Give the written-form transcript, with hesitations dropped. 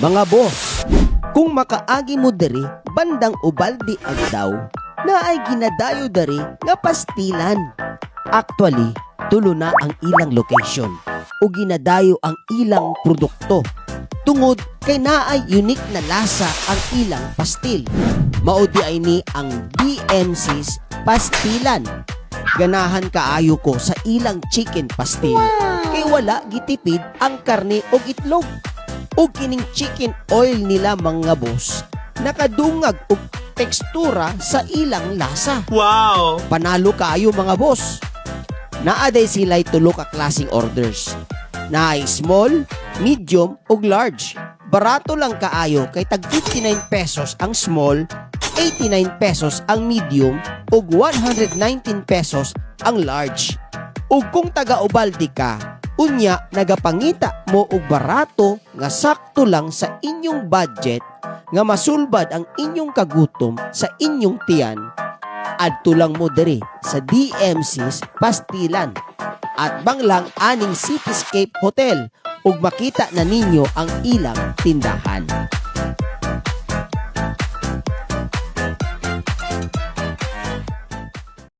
Mga boss, kung makaagi mo diri bandang Ubaldi Agdaw, na ay ginadayo dari nga pastilan. Actually, tulo na ang ilang location o ginadayo ang ilang produkto. Tungod kay naay unique na lasa ang ilang pastil. Maudi ay ni ang DMC's Pastilan. Ganahan kaayo ko sa ilang chicken pastil. Kay wala gitipid ang karne o itlog. O kining chicken oil nila mga boss, nakadungag og tekstura sa ilang lasa. Wow! Panalo kaayo mga boss. Naaday sila'y tulo ka klaseng orders. Naay small, medium ug large. Barato lang kaayo kay tag 59 pesos ang small, 89 pesos ang medium ug 119 pesos ang large. Ug kung taga Ubaldi ka, unya nagapangita mo og barato nga sakto lang sa inyong budget nga masulbad ang inyong kagutom sa inyong tiyan, adto lang mo diri sa DMC's Pastilan at banglang aning Cityscape Hotel ug makita na ninyo ang ilang tindahan.